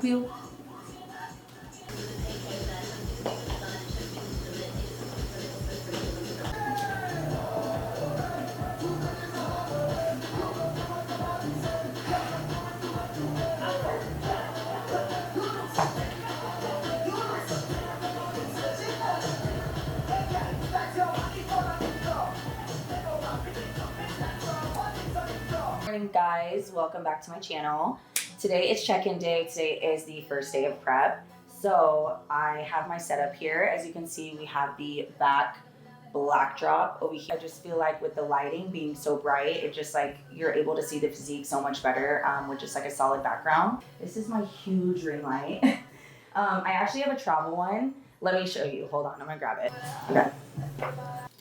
help you? Morning guys, welcome back to my channel. Today is check-in day. Today is the first day of prep. So I have my setup here. As you can see, we have the back black drop over here. I just feel like with the lighting being so bright, it just like you're able to see the physique so much better with just like a solid background. This is my huge ring light. I actually have a travel one. Let me show you. Hold on, I'm gonna grab it. Okay.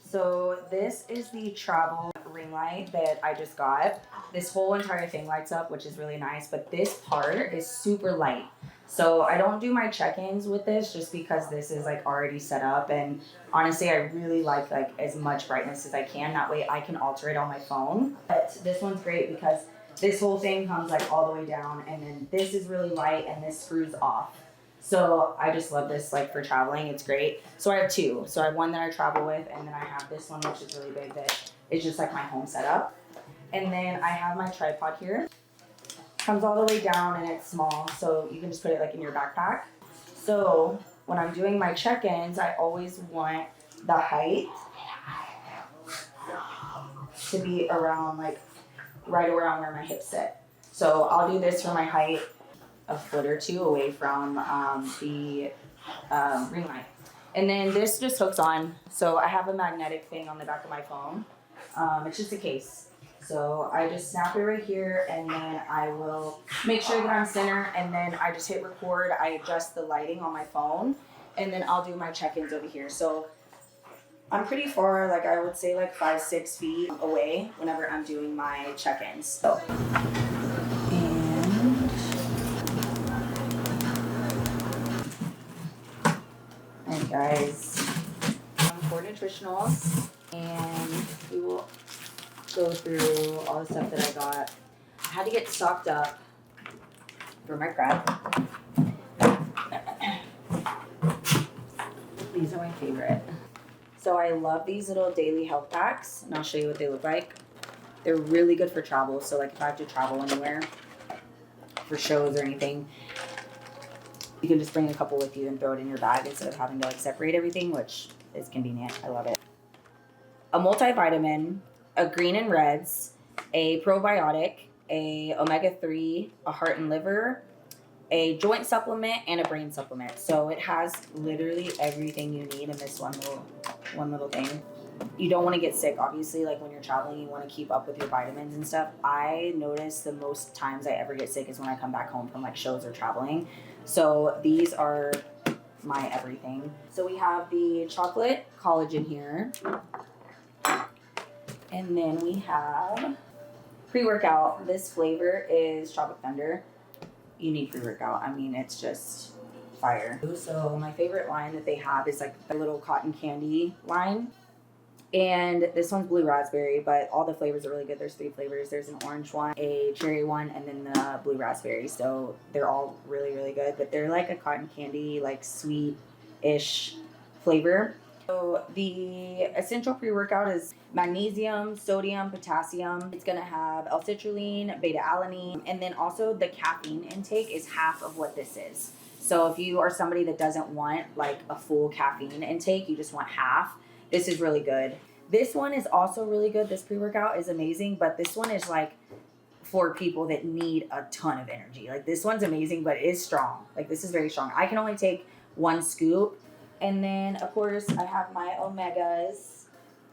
So this is the travel ring light that I just got. This whole entire thing lights up, which is really nice, but this part is super light. So I don't do my check-ins with this just because this is like already set up, and honestly I really like as much brightness as I can. That way I can alter it on my phone. But this one's great because this whole thing comes like all the way down, and then this is really light and this screws off. So I just love this like for traveling. It's great. So I have two. So I have one that I travel with, and then I have this one which is really big that is just like my home setup. And then I have my tripod here. Comes all the way down and it's small, so you can just put it like in your backpack. So when I'm doing my check-ins, I always want the height to be around like right around where my hips sit. So I'll do this for my height a foot or two away from the ring light. And then this just hooks on. So I have a magnetic thing on the back of my phone. It's just a case. So I just snap it right here, and then I will make sure that I'm center, and then I just hit record. I adjust the lighting on my phone, and then I'll do my check-ins over here. So I'm pretty far, like I would say like 5-6 feet away whenever I'm doing my check-ins. So. And guys, 4 nutritionals, and we will go through all the stuff that I got. I had to get stocked up for my prep. These are my favorite. So I love these little daily health packs, and I'll show you what they look like. They're really good for travel. So like if I have to travel anywhere for shows or anything, you can just bring a couple with you and throw it in your bag instead of having to like separate everything, which is convenient. I love it. A multivitamin, a green and reds, a probiotic, a omega-3, a heart and liver, a joint supplement, and a brain supplement. So it has literally everything you need in this one little thing. You don't want to get sick, obviously. Like when you're traveling, you want to keep up with your vitamins and stuff. I notice the most times I ever get sick is when I come back home from like shows or traveling. So these are my everything. So we have the chocolate collagen here. And then we have pre-workout. This flavor is Tropic Thunder. You need pre-workout. I mean, it's just fire. So my favorite line that they have is like the little cotton candy line. And this one's blue raspberry, but all the flavors are really good. There's 3 flavors. There's an orange one, a cherry one, and then the blue raspberry. So they're all really, really good. But they're like a cotton candy, like sweet-ish flavor. So the essential pre-workout is magnesium, sodium, potassium. It's going to have L-citrulline, beta-alanine, and then also the caffeine intake is half of what this is. So if you are somebody that doesn't want like a full caffeine intake, you just want half, this is really good. This one is also really good. This pre-workout is amazing, but this one is like for people that need a ton of energy. Like this one's amazing, but it is strong. Like this is very strong. I can only take 1 scoop. And then, of course, I have my omegas.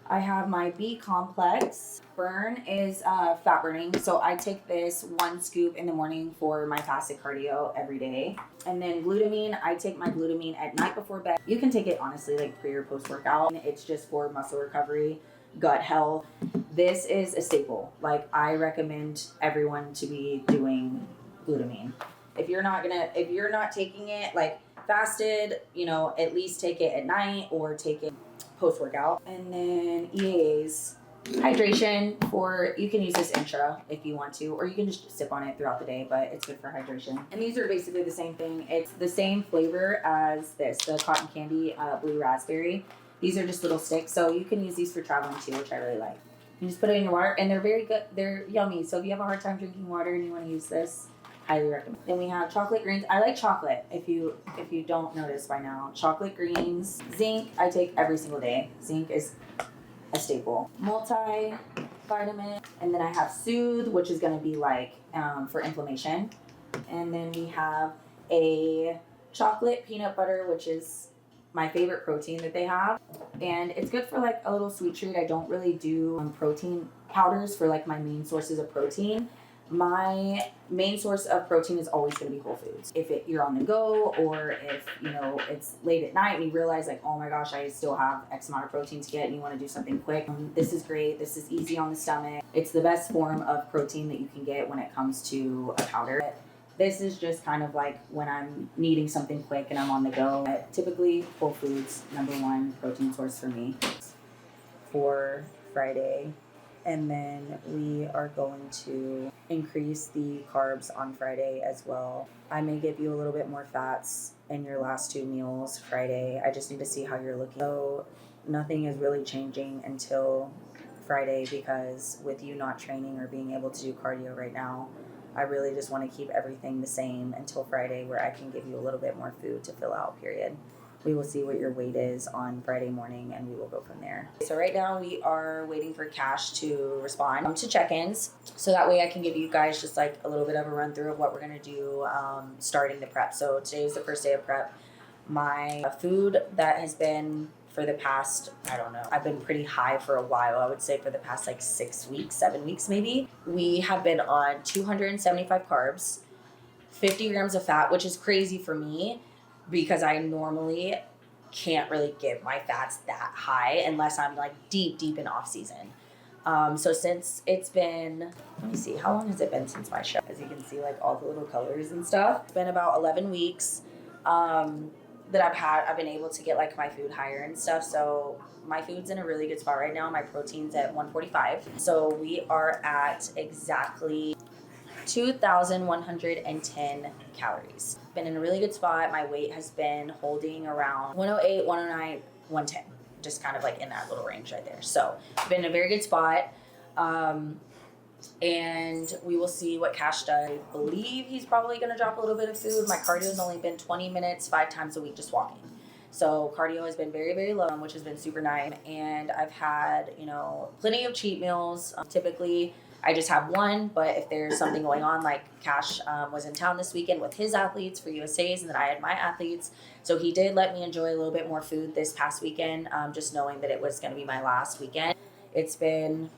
I have my B complex. Burn is fat burning. So I take this 1 scoop in the morning for my fasted cardio every day. And then glutamine, I take my glutamine at night before bed. You can take it honestly like pre or post workout. It's just for muscle recovery, gut health. This is a staple. Like I recommend everyone to be doing glutamine. If you're not taking it like fasted, you know, at least take it at night or take it post-workout. And then EAAs, Hydration you can use this intra if you want to, or you can just sip on it throughout the day, but it's good for hydration. And these are basically the same thing. It's the same flavor as this, the cotton candy blue raspberry. These are just little sticks, so you can use these for traveling too, which I really like. You just put it in your water, and they're very good. They're yummy. So if you have a hard time drinking water and you want to use this, highly recommend. Then we have chocolate greens. I like chocolate. If you don't notice by now, chocolate greens. Zinc, I take every single day. Zinc is a staple. Multivitamin, and then I have Soothe, which is going to be like for inflammation. And then we have a chocolate peanut butter, which is my favorite protein that they have, and it's good for like a little sweet treat. I don't really do protein powders for like my main sources of protein. My main source of protein is always going to be whole foods. If you're on the go, or if it's late at night and you realize like, oh my gosh, I still have X amount of protein to get, and you want to do something quick, this is great. This is easy on the stomach. It's the best form of protein that you can get when it comes to a powder. This is just kind of like when I'm needing something quick and I'm on the go. But typically, Whole Foods, #1 protein source for me for Friday. And then we are going to increase the carbs on Friday as well. I may give you a little bit more fats in your last 2 meals Friday. I just need to see how you're looking. So nothing is really changing until Friday, because with you not training or being able to do cardio right now, I really just want to keep everything the same until Friday, where I can give you a little bit more food to fill out, period. We will see what your weight is on Friday morning, and we will go from there. So right now we are waiting for Cash to respond to check-ins, so that way I can give you guys just like a little bit of a run through of what we're going to do starting the prep. So today is the first day of prep. My food that has been for the past, I don't know, I've been pretty high for a while. I would say for the past like 6 weeks, 7 weeks maybe. We have been on 275 carbs, 50 grams of fat, which is crazy for me, because I normally can't really get my fats that high unless I'm like deep in off season. So since it's been, let me see, how long has it been since my show? As you can see, like all the little colors and stuff. It's been about 11 weeks that I've been able to get like my food higher and stuff. So my food's in a really good spot right now. My protein's at 145. So we are at exactly 2,110 calories. Been in a really good spot. My weight has been holding around 108, 109, 110, just kind of like in that little range right there. So been in a very good spot. And we will see what Cash does. I believe he's probably going to drop a little bit of food. My cardio has only been 20 minutes, 5 times a week, just walking. So cardio has been very, very low, which has been super nice. And I've had, plenty of cheat meals. Typically, I just have one, but if there's something going on, like Cash was in town this weekend with his athletes for USA's, and then I had my athletes. So he did let me enjoy a little bit more food this past weekend, just knowing that it was going to be my last weekend. It's been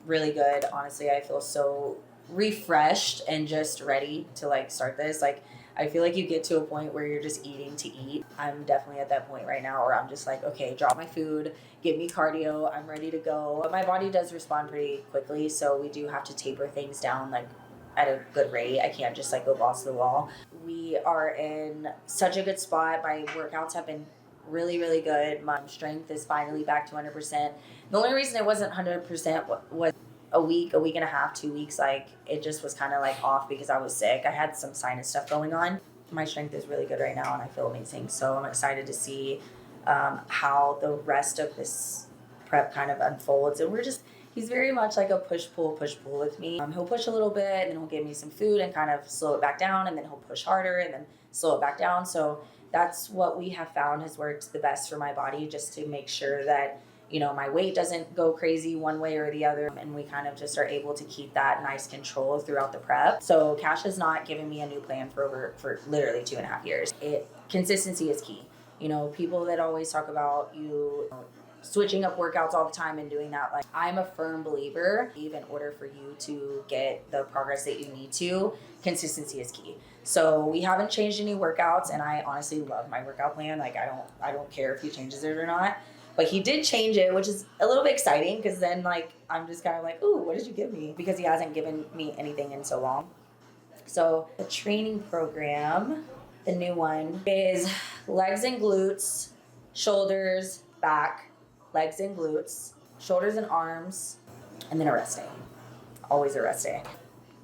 really good. Honestly, I feel so refreshed and just ready to like start this. Like, I feel like you get to a point where you're just eating to eat. I'm definitely at that point right now where I'm just like, okay, drop my food, give me cardio, I'm ready to go. But my body does respond pretty quickly, so we do have to taper things down like at a good rate. I can't just like go balls to the wall. We are in such a good spot. My workouts have been really, really good. My strength is finally back to 100%. The only reason it wasn't 100% was a week and a half, 2 weeks, like it just was kind of like off because I was sick. I had some sinus stuff going on. My strength is really good right now and I feel amazing. So I'm excited to see how the rest of this prep kind of unfolds. And he's very much like a push-pull with me. He'll push a little bit and then he'll give me some food and kind of slow it back down, and then he'll push harder and then slow it back down. So that's what we have found has worked the best for my body, just to make sure that my weight doesn't go crazy one way or the other, and we kind of just are able to keep that nice control throughout the prep. So Cash has not given me a new plan for literally 2.5 years. Consistency is key. People that always talk about switching up workouts all the time and doing that, like, I'm a firm believer, in order for you to get the progress that you need to, consistency is key. So we haven't changed any workouts, and I honestly love my workout plan. Like, I don't care if he changes it or not. But he did change it, which is a little bit exciting, because then like I'm just kind of like, ooh, what did you give me? Because he hasn't given me anything in so long. So the training program, the new one, is legs and glutes, shoulders, back, legs and glutes, shoulders and arms, and then a rest day. Always a rest day.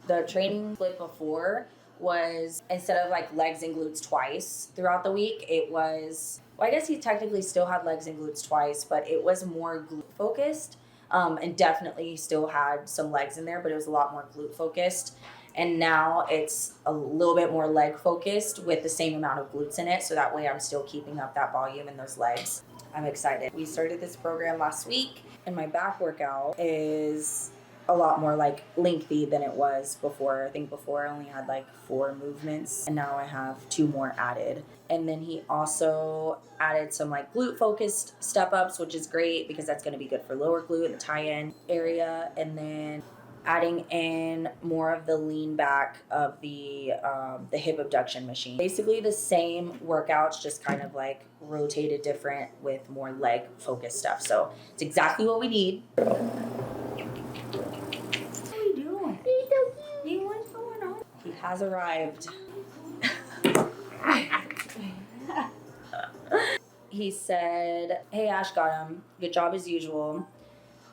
The training split before was, instead of like legs and glutes twice throughout the week, it was, well, I guess he technically still had legs and glutes twice, but it was more glute focused. And definitely still had some legs in there, but it was a lot more glute focused. And now it's a little bit more leg focused with the same amount of glutes in it. So that way I'm still keeping up that volume in those legs. I'm excited. We started this program last week, and my back workout is a lot more like lengthy than it was before. I think before I only had like 4 movements, and now I have 2 more added. And then he also added some like glute focused step ups, which is great because that's going to be good for lower glute and the tie-in area. And then adding in more of the lean back of the hip abduction machine. Basically the same workouts, just kind of like rotated different with more leg focused stuff. So it's exactly what we need. What are you doing? Hey, what's going on? He has arrived. He said, "Hey Ash, got him. Good job as usual.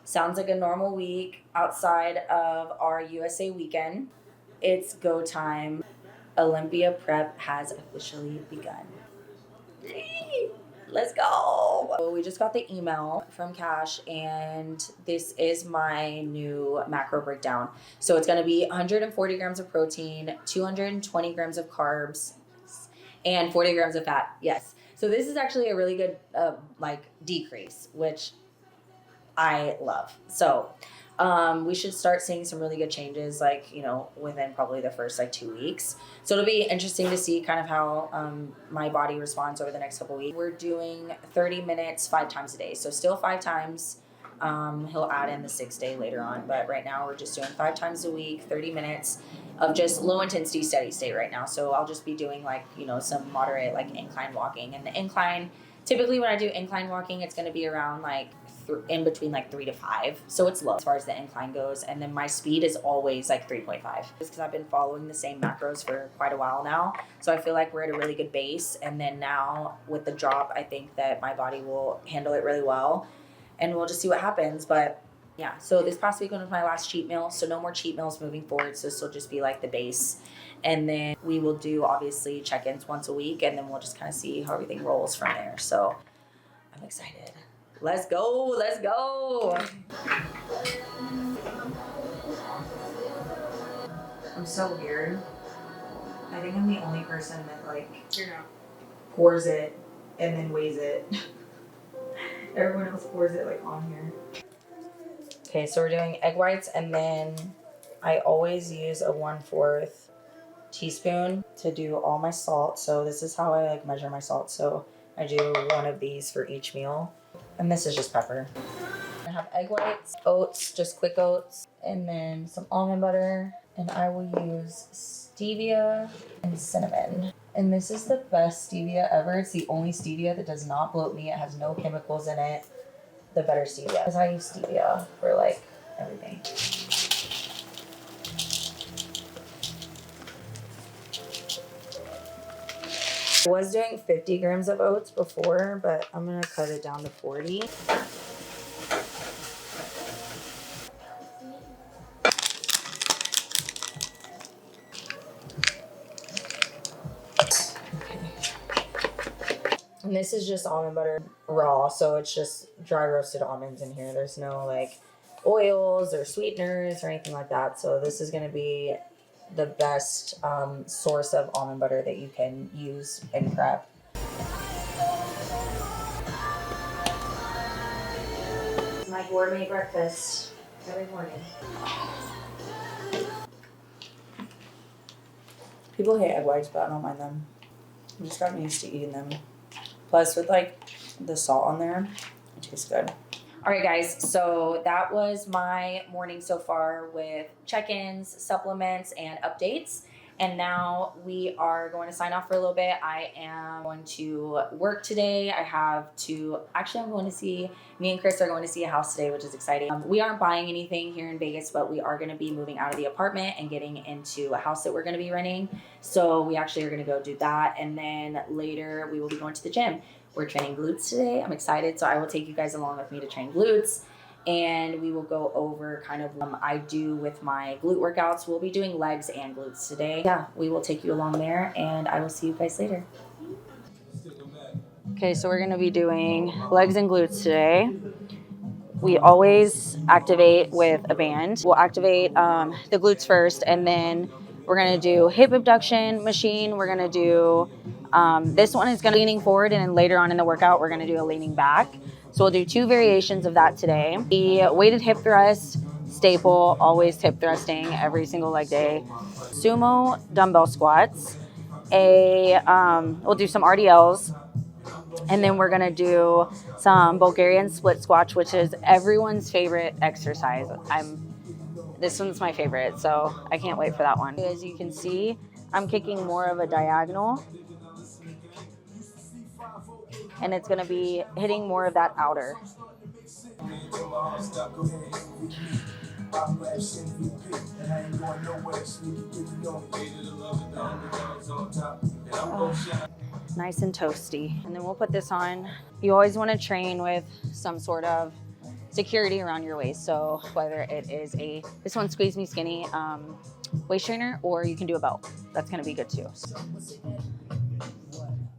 Sounds like a normal week outside of our USA weekend. It's go time. Olympia Prep has officially begun." Let's go. So we just got the email from Cash, and this is my new macro breakdown. So it's going to be 140 grams of protein, 220 grams of carbs, and 40 grams of fat. Yes. So this is actually a really good decrease, which I love. So we should start seeing some really good changes, within probably the first 2 weeks. So it'll be interesting to see kind of how my body responds over the next couple weeks. We're doing 30 minutes 5 times a day. So still 5 times. He'll add in the 6th day later on, but right now we're just doing 5 times a week, 30 minutes of just low intensity steady state right now. So I'll just be doing some moderate incline walking, and the incline, typically when I do incline walking, it's going to be around in between 3 to 5. So it's low as far as the incline goes. And then my speed is always 3.5. Just because I've been following the same macros for quite a while now. So I feel like we're at a really good base. And then now with the drop, I think that my body will handle it really well. And we'll just see what happens. But yeah, so this past week was my last cheat meal. So no more cheat meals moving forward. So this will just be the base. And then we will do obviously check-ins once a week. And then we'll just kind of see how everything rolls from there. So I'm excited. Let's go. Let's go. I'm so weird. I think I'm the only person that pours it and then weighs it. Everyone else pours it on here. Okay, so we're doing egg whites, and then I always use a 1/4 teaspoon to do all my salt. So this is how I measure my salt. So I do 1 of these for each meal. And this is just pepper. I have egg whites, oats, just quick oats, and then some almond butter. And I will use stevia and cinnamon. And this is the best stevia ever. It's the only stevia that does not bloat me. It has no chemicals in it. The better stevia. Because I use stevia for everything. I was doing 50 grams of oats before, but I'm going to cut it down to 40. And this is just almond butter raw, so it's just dry roasted almonds in here. There's no oils or sweeteners or anything like that. So this is going to be the best source of almond butter that you can use in prep. My gourmet breakfast every morning. People hate egg whites, but I don't mind them. I just gotten used to eating them. Plus with the salt on there, it tastes good. All right, guys, so that was my morning so far with check-ins, supplements, and updates. And now we are going to sign off for a little bit. I am going to work today. I'm going to see, me and Chris are going to see a house today, which is exciting. We aren't buying anything here in Vegas, but we are going to be moving out of the apartment and getting into a house that we're going to be renting. So we actually are going to go do that. And then later we will be going to the gym. We're training glutes today. I'm excited. So I will take you guys along with me to train glutes. and we will go over kind of what I do with my glute workouts. We'll be doing legs and glutes today. Yeah, we will take you along there, and I will see you guys later. Okay, so we're gonna be doing legs and glutes today. We always activate with a band. We'll activate the glutes first, and then we're gonna do hip abduction machine. We're gonna do, this one is gonna be leaning forward, and then later on in the workout, we're gonna do a leaning back. So we'll do 2 variations of that today. The weighted hip thrust, staple, always hip thrusting every single leg day. Sumo dumbbell squats. We'll do some RDLs. And then we're gonna do some Bulgarian split squat, which is everyone's favorite exercise. This one's my favorite, so I can't wait for that one. As you can see, I'm kicking more of a diagonal, and it's gonna be hitting more of that outer. Nice and toasty. And then we'll put this on. You always want to train with some sort of security around your waist. So whether it is this one Squeeze Me Skinny waist trainer, or you can do a belt. That's going to be good too.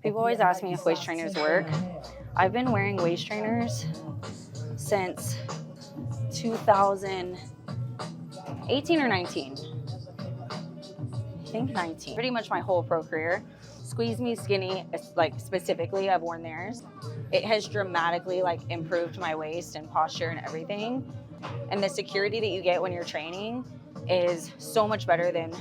People always ask me if waist trainers work. I've been wearing waist trainers since 2018 or 19. I think 19. Pretty much my whole pro career. Squeeze Me Skinny, like specifically, I've worn theirs. It has dramatically like improved my waist and posture and everything. And the security that you get when you're training is so much better than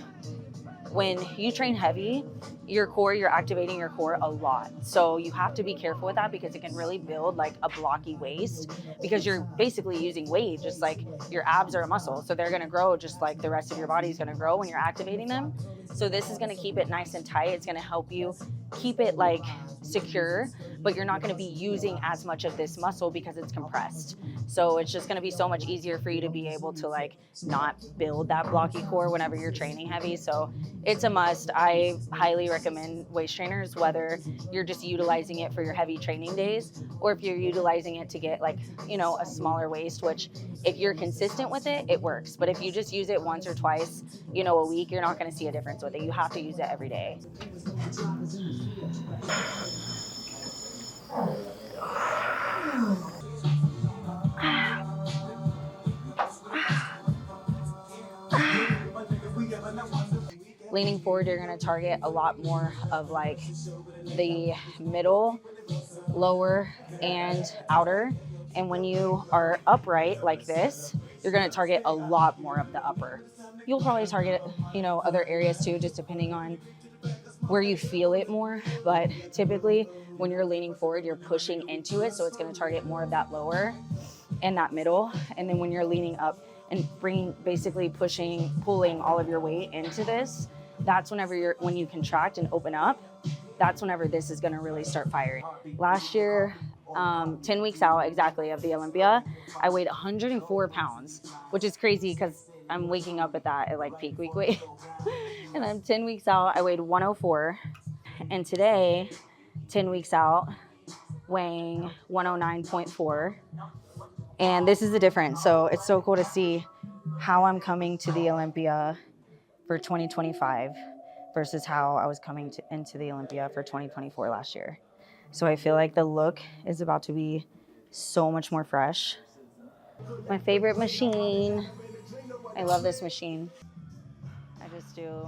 when you train heavy. You're activating your core a lot. So you have to be careful with that, because it can really build like a blocky waist, because you're basically using weight, just like your abs are a muscle. So they're gonna grow just like the rest of your body is gonna grow when you're activating them. So this is gonna keep it nice and tight. It's gonna help you keep it like secure, but you're not gonna be using as much of this muscle because it's compressed. So it's just gonna be so much easier for you to be able to like not build that blocky core whenever you're training heavy. So it's a must. I highly recommend waist trainers, whether you're just utilizing it for your heavy training days, or if you're utilizing it to get like, you know, a smaller waist, which if you're consistent with it, it works. But if you just use it once or twice, you know, a week, you're not gonna see a difference with it. You have to use it every day. Leaning forward, you're gonna target a lot more of like the middle, lower, and outer. And when you are upright like this, you're gonna target a lot more of the upper. You'll probably target, you know, other areas too, just depending on where you feel it more. But typically when you're leaning forward, you're pushing into it. So it's gonna target more of that lower and that middle. And then when you're leaning up and basically pulling all of your weight into this, that's when you contract and open up, that's whenever this is gonna really start firing. Last year, 10 weeks out exactly of the Olympia, I weighed 104 pounds, which is crazy because I'm waking up at like peak week weight. And I'm 10 weeks out, I weighed 104. And today, 10 weeks out, weighing 109.4. And this is the difference. So it's so cool to see how I'm coming to the Olympia for 2025 versus how I was coming into the Olympia for 2024 last year. So I feel like the look is about to be so much more fresh. My favorite machine. I love this machine. I just do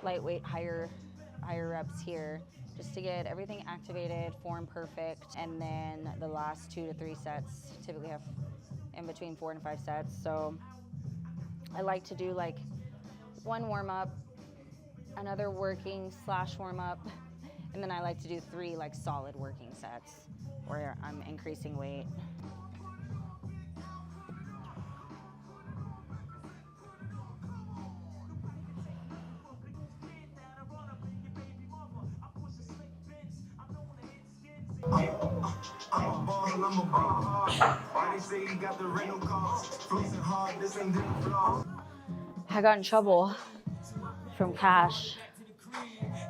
lightweight, higher reps here just to get everything activated, form perfect. And then the last 2 to 3 sets typically have in between 4 and 5 sets. So I like to do like one warm up, another working / warm up, and then I like to do 3 like solid working sets where I'm increasing weight. I got in trouble from Cash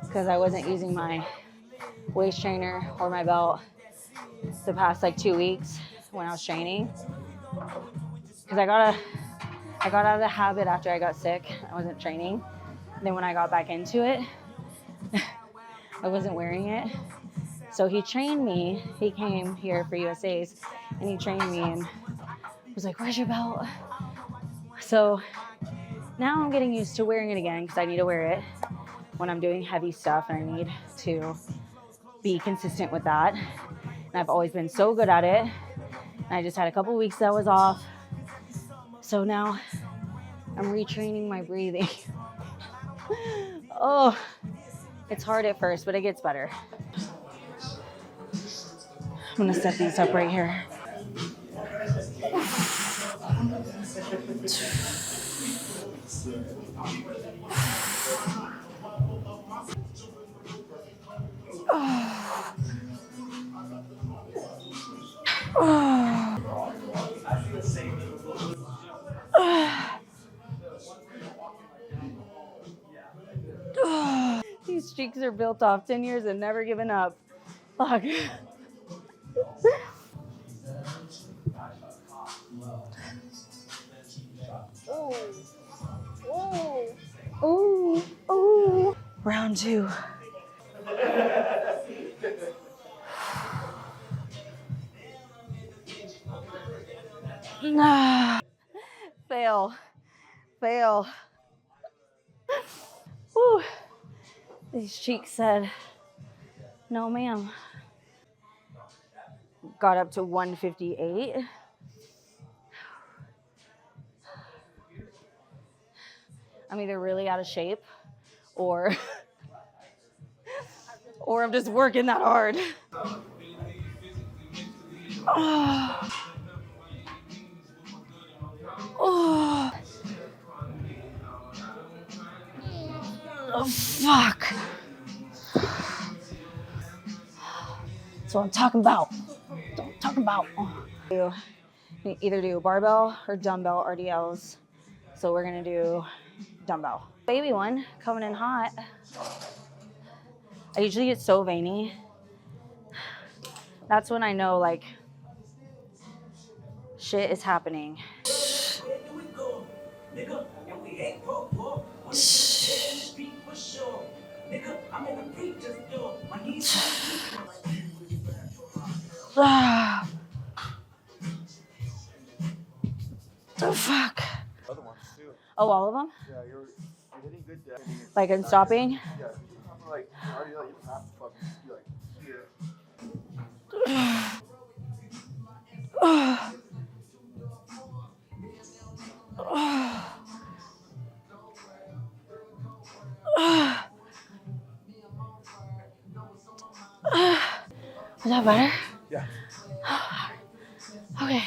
because I wasn't using my waist trainer or my belt the past like 2 weeks when I was training. because I got out of the habit after I got sick. I wasn't training. And then when I got back into it, I wasn't wearing it. So he trained me. He came here for USA's and he trained me and was like, where's your belt? So now I'm getting used to wearing it again because I need to wear it when I'm doing heavy stuff and I need to be consistent with that. And I've always been so good at it. And I just had a couple weeks that was off. So now I'm retraining my breathing. Oh, it's hard at first, but it gets better. I'm gonna set these up right here. These cheeks are built off 10 years and never given up. Fuck. Ooh. Ooh. Round 2. Nah. Fail. Woo. These cheeks said, no ma'am. Got up to 158. I'm either really out of shape or I'm just working that hard. Oh. Oh. Oh, fuck. That's what I'm talking about. That's what I'm talking about. You either do barbell or dumbbell RDLs. So we're gonna do dumbbell. Baby one coming in hot. I usually get so veiny. That's when I know like shit is happening. The fuck? Other ones too. Oh, all of them? Yeah, you're hitting good depth. Like in stopping? Yeah, like already you don't have to fucking be like here. Is that better? Yeah. Okay.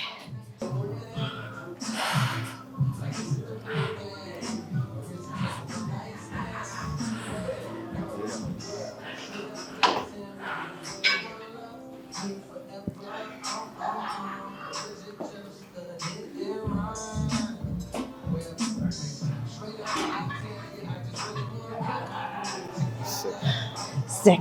Sick.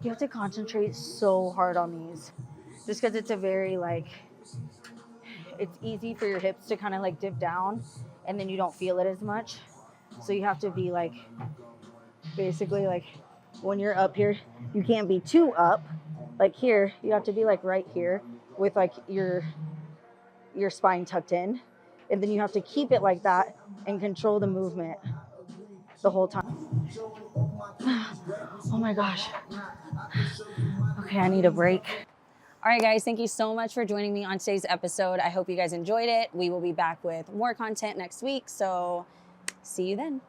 You have to concentrate so hard on these just because it's a very like, it's easy for your hips to kind of like dip down and then you don't feel it as much. So you have to be like, basically like when you're up here, you can't be too up. Like here, you have to be like right here with like your spine tucked in. And then you have to keep it like that and control the movement the whole time. Oh my gosh. Okay, I need a break. All right, guys, thank you so much for joining me on today's episode. I hope you guys enjoyed it. We will be back with more content next week, so see you then.